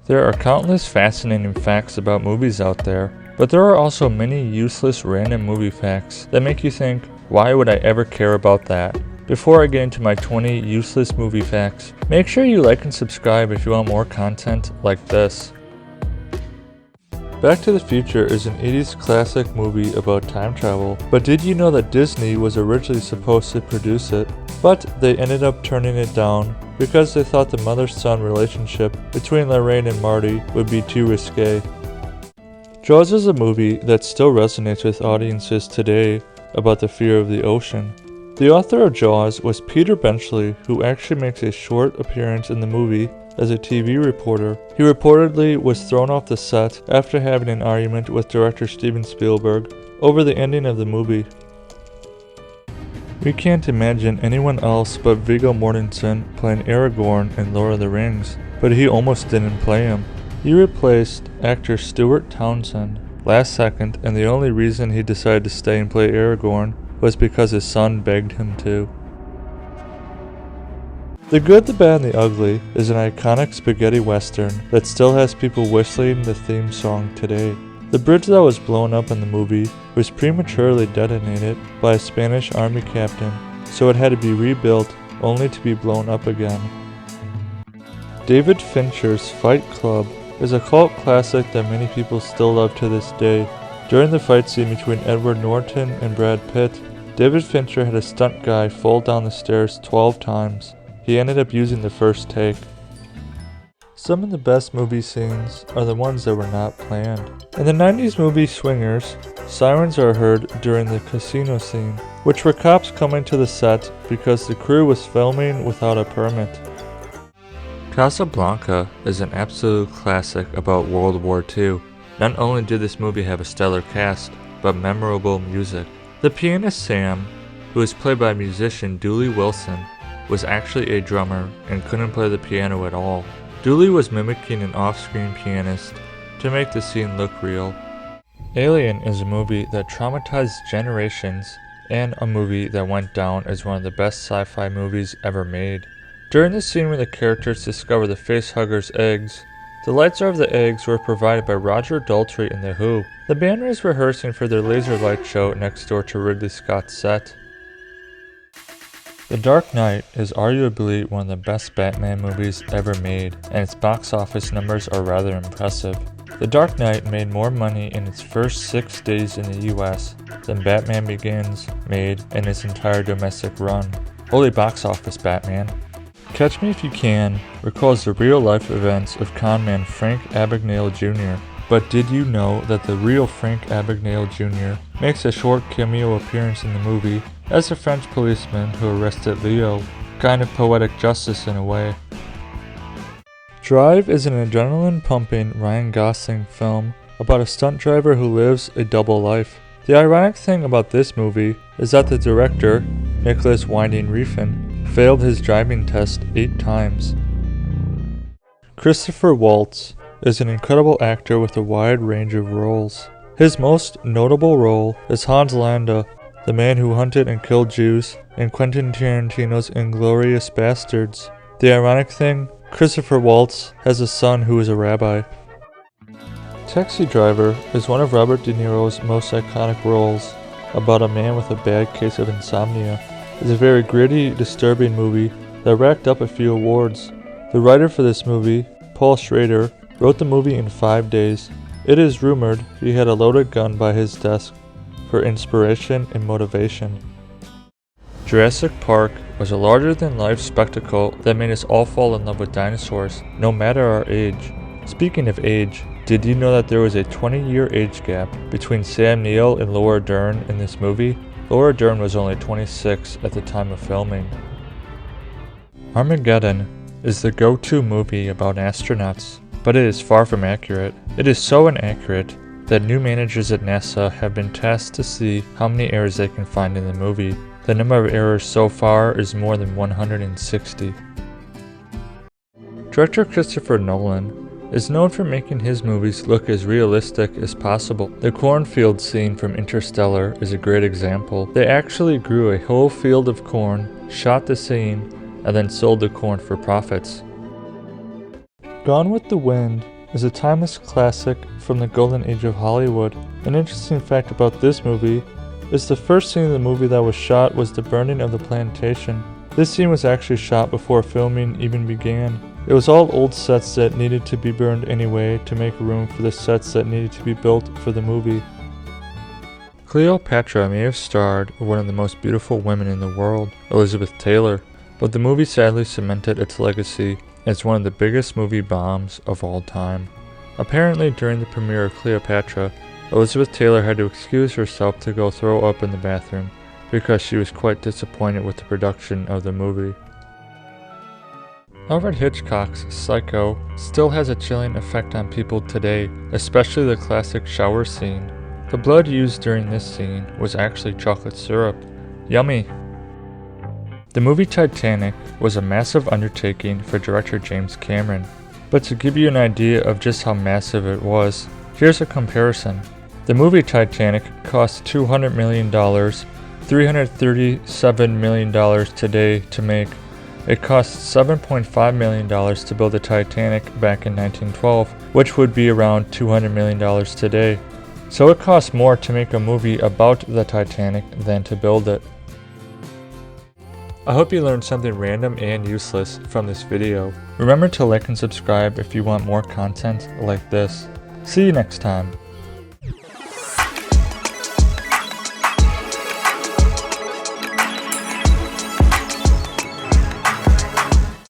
There are countless fascinating facts about movies out there, but there are also many useless random movie facts that make you think, why would I ever care about that? Before I get into my 20 useless movie facts, make sure you like and subscribe if you want more content like this. Back to the Future is an 80s classic movie about time travel, but did you know that Disney was originally supposed to produce it, but they ended up turning it down because they thought the mother-son relationship between Lorraine and Marty would be too risque. Jaws is a movie that still resonates with audiences today about the fear of the ocean. The author of Jaws was Peter Benchley, who actually makes a short appearance in the movie as a TV reporter. He reportedly was thrown off the set after having an argument with director Steven Spielberg over the ending of the movie. We can't imagine anyone else but Viggo Mortensen playing Aragorn in Lord of the Rings, but he almost didn't play him. He replaced actor Stuart Townsend last second, and the only reason he decided to stay and play Aragorn was because his son begged him to. The Good, the Bad, and the Ugly is an iconic spaghetti western that still has people whistling the theme song today. The bridge that was blown up in the movie was prematurely detonated by a Spanish army captain, so it had to be rebuilt only to be blown up again. David Fincher's Fight Club is a cult classic that many people still love to this day. During the fight scene between Edward Norton and Brad Pitt, David Fincher had a stunt guy fall down the stairs 12 times. He ended up using the first take. Some of the best movie scenes are the ones that were not planned. In the 90s movie Swingers, sirens are heard during the casino scene, which were cops coming to the set because the crew was filming without a permit. Casablanca is an absolute classic about World War II. Not only did this movie have a stellar cast, but memorable music. The pianist Sam, who is played by musician Dooley Wilson, was actually a drummer and couldn't play the piano at all. Dooley was mimicking an off-screen pianist to make the scene look real. Alien is a movie that traumatized generations and a movie that went down as one of the best sci-fi movies ever made. During the scene where the characters discover the facehugger's eggs, the lights of the eggs were provided by Roger Daltrey and The Who. The band was rehearsing for their laser light show next door to Ridley Scott's set. The Dark Knight is arguably one of the best Batman movies ever made, and its box office numbers are rather impressive. The Dark Knight made more money in its first 6 days in the US than Batman Begins made in its entire domestic run. Holy box office, Batman. Catch Me If You Can recalls the real-life events of conman Frank Abagnale Jr., but did you know that the real Frank Abagnale Jr. makes a short cameo appearance in the movie as a French policeman who arrested Leo? Kind of poetic justice in a way. Drive is an adrenaline-pumping Ryan Gosling film about a stunt driver who lives a double life. The ironic thing about this movie is that the director, Nicholas Winding Refn, failed his driving test 8 times. Christopher Waltz is an incredible actor with a wide range of roles. His most notable role is Hans Landa, the man who hunted and killed Jews, in Quentin Tarantino's Inglourious Basterds. The ironic thing, Christopher Waltz has a son who is a rabbi. Taxi Driver is one of Robert De Niro's most iconic roles, about a man with a bad case of insomnia. It's a very gritty, disturbing movie that racked up a few awards. The writer for this movie, Paul Schrader, wrote the movie in 5 days. It is rumored he had a loaded gun by his desk for inspiration and motivation. Jurassic Park was a larger-than-life spectacle that made us all fall in love with dinosaurs, no matter our age. Speaking of age, did you know that there was a 20-year age gap between Sam Neill and Laura Dern in this movie? Laura Dern was only 26 at the time of filming. Armageddon is the go-to movie about astronauts, but it is far from accurate. It is so inaccurate that new managers at NASA have been tasked to see how many errors they can find in the movie. The number of errors so far is more than 160. Director Christopher Nolan is known for making his movies look as realistic as possible. The cornfield scene from Interstellar is a great example. They actually grew a whole field of corn, shot the scene, and then sold the corn for profits. Gone with the Wind is a timeless classic from the golden age of Hollywood. An interesting fact about this movie is the first scene of the movie that was shot was the burning of the plantation. This scene was actually shot before filming even began. It was all old sets that needed to be burned anyway to make room for the sets that needed to be built for the movie. Cleopatra may have starred one of the most beautiful women in the world, Elizabeth Taylor, but the movie sadly cemented its legacy as one of the biggest movie bombs of all time. Apparently during the premiere of Cleopatra, Elizabeth Taylor had to excuse herself to go throw up in the bathroom because she was quite disappointed with the production of the movie. Alfred Hitchcock's Psycho still has a chilling effect on people today, especially the classic shower scene. The blood used during this scene was actually chocolate syrup. Yummy! The movie Titanic was a massive undertaking for director James Cameron, but to give you an idea of just how massive it was, here's a comparison. The movie Titanic cost $200 million, $337 million today to make. It cost $7.5 million to build the Titanic back in 1912, which would be around $200 million today. So it costs more to make a movie about the Titanic than to build it. I hope you learned something random and useless from this video. Remember to like and subscribe if you want more content like this. See you next time.